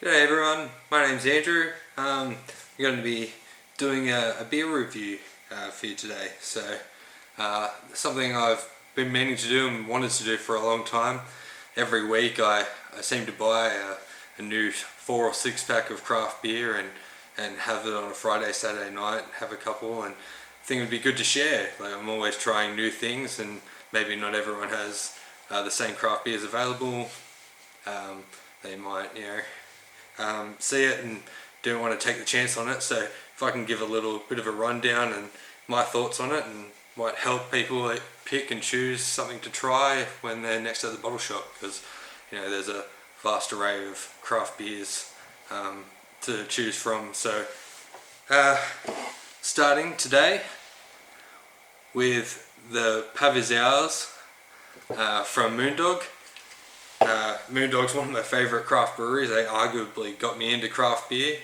G'day everyone, my name's Andrew. I'm going to be doing a beer review for you today. Something I've been meaning to do and wanted to do for a long time. Every week I seem to buy a new 4 or 6 pack of craft beer and have it on a Friday, Saturday night, have a couple, and I think it would be good to share. Like, I'm always trying new things, and maybe not everyone has the same craft beers available. They might, see it and don't want to take the chance on it. So if I can give a little bit of a rundown and my thoughts on it, and might help people pick and choose something to try when they're next at the bottle shop, because there's a vast array of craft beers to choose from. So starting today with the Pavizals from Moondog. Moondog's one of my favourite craft breweries. They arguably got me into craft beer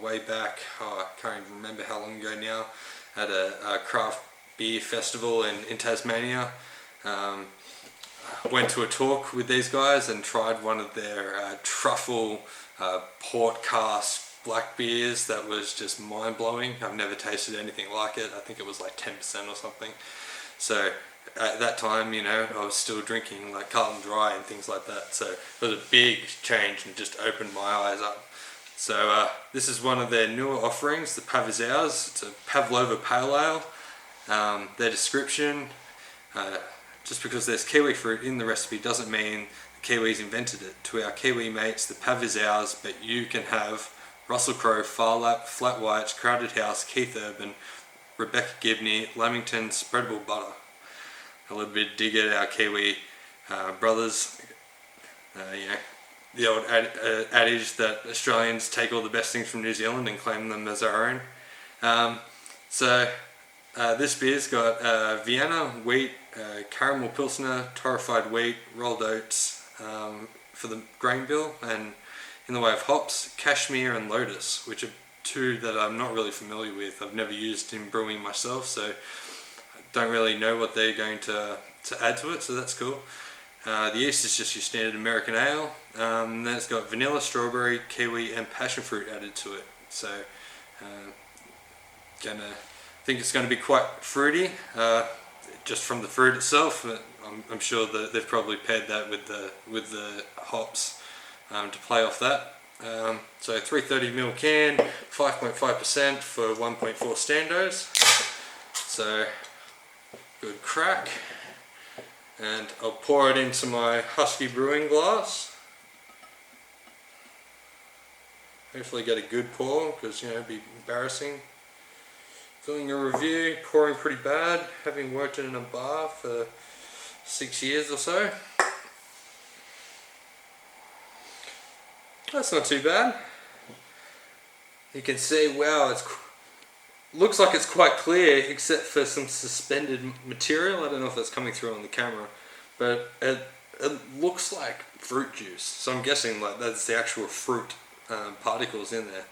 way back, I can't even remember how long ago now, at a craft beer festival in Tasmania. Went to a talk with these guys and tried one of their truffle port cask black beers that was just mind-blowing. I've never tasted anything like it. I think it was like 10% or something. So at that time, I was still drinking like Carlton Dry and things like that. So it was a big change and just opened my eyes up. So this is one of their newer offerings, the Pavizals. It's a Pavlova Pale Ale. Their description, just because there's kiwi fruit in the recipe doesn't mean the Kiwis invented it. To our Kiwi mates, the Pavizals, but you can have Russell Crowe, Farlap, Flat Whites, Crowded House, Keith Urban, Rebecca Gibney, Lamington, Spreadable Butter. A little bit dig at our Kiwi brothers. The old adage that Australians take all the best things from New Zealand and claim them as our own. This beer's got Vienna wheat, caramel pilsner, torrefied wheat, rolled oats for the grain bill, and in the way of hops, cashmere and lotus, which are two that I'm not really familiar with. I've never used in brewing myself, so I don't really know what they're going to add to it, so that's cool. The yeast is just your standard American ale. Then it's got vanilla, strawberry, kiwi and passion fruit added to it. So think it's going to be quite fruity, just from the fruit itself. I'm sure that they've probably paired that with the hops to play off that. So 330ml can, 5.5% for 1.4 standos. So good crack, and I'll pour it into my Husky brewing glass. Hopefully get a good pour, because it'd be embarrassing doing a review pouring pretty bad, having worked in a bar for 6 years or so. That's not too bad. You can see, wow, it looks like it's quite clear except for some suspended material. I don't know if that's coming through on the camera, but it looks like fruit juice. So I'm guessing like that's the actual fruit particles in there.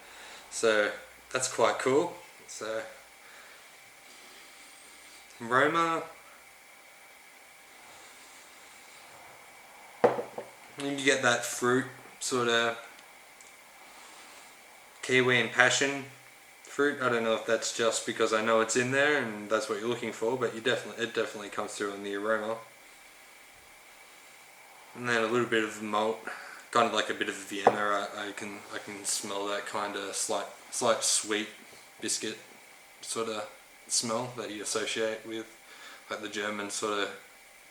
So that's quite cool. So aroma, and you get that fruit sort of kiwi and passion fruit. I don't know if that's just because I know it's in there and that's what you're looking for, but it definitely comes through in the aroma. And then a little bit of malt, kind of like a bit of Vienna. I can smell that kind of slight sweet biscuit sort of smell that you associate with like the German sort of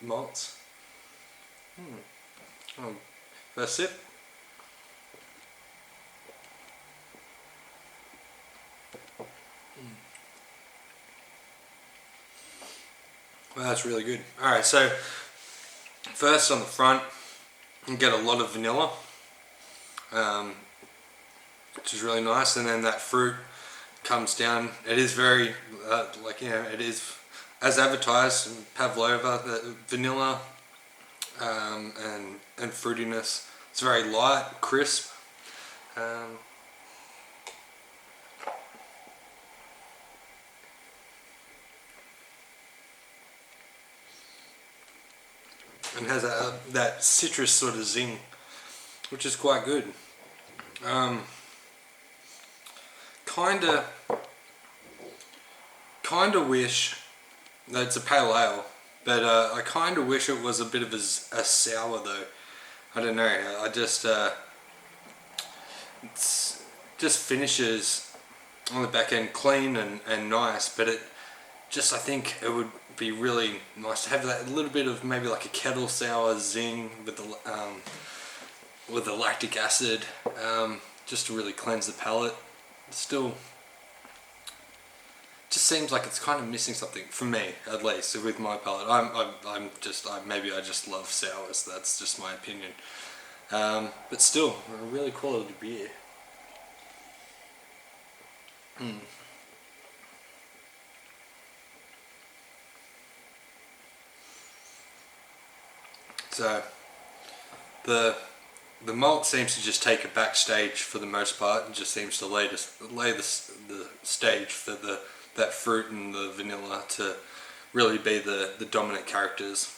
malts. First sip. Well, that's really good. Alright, so first on the front you get a lot of vanilla, which is really nice, and then that fruit comes down. It is very it is as advertised, Pavlova, the vanilla and fruitiness. It's very light, crisp. And has that citrus sort of zing, which is quite good. Um, kinda wish that it's a pale ale, but I kinda wish it was a bit of a sour though. I don't know. I just it's just finishes on the back end clean and nice, but it just, I think it would be really nice to have that little bit of maybe like a kettle sour zing with the lactic acid, just to really cleanse the palate. Still, just seems like it's kind of missing something for me, at least with my palate. Maybe I just love sours. That's just my opinion. But still, a really quality beer. So the malt seems to just take a backstage for the most part, and just seems to lay the stage for that fruit and the vanilla to really be the dominant characters.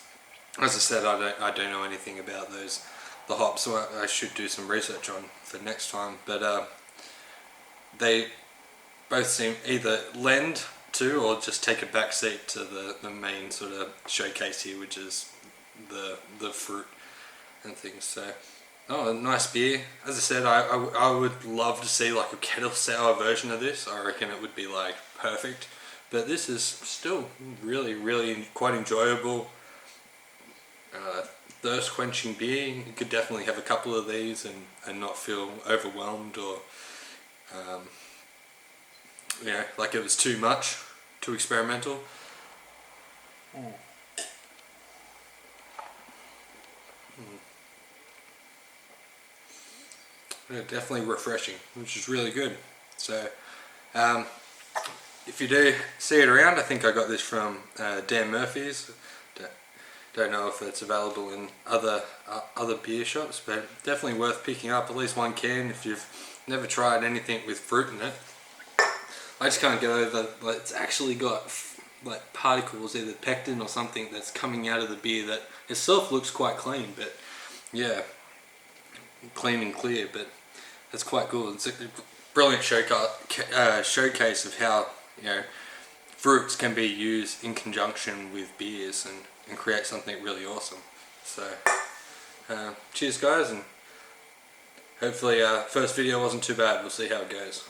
As I said, I don't know anything about the hops, so I should do some research on for next time. But they both seem either lend to or just take a backseat to the main sort of showcase here, which is the fruit and things. So, oh, a nice beer. As I said, I would love to see like a kettle sour version of this. I reckon it would be like perfect. But this is still really quite enjoyable. Thirst quenching beer. You could definitely have a couple of these and not feel overwhelmed or like it was too much, too experimental. Yeah, definitely refreshing, which is really good. So, if you do see it around, I think I got this from Dan Murphy's. Don't know if it's available in other beer shops, but definitely worth picking up at least one can if you've never tried anything with fruit in it. I just can't get over like it's actually got like particles, either pectin or something, that's coming out of the beer that itself looks quite clean, but yeah, clean and clear. But that's quite cool. It's a brilliant showcase of how fruits can be used in conjunction with beers and create something really awesome. So cheers guys, and hopefully first video wasn't too bad. We'll see how it goes.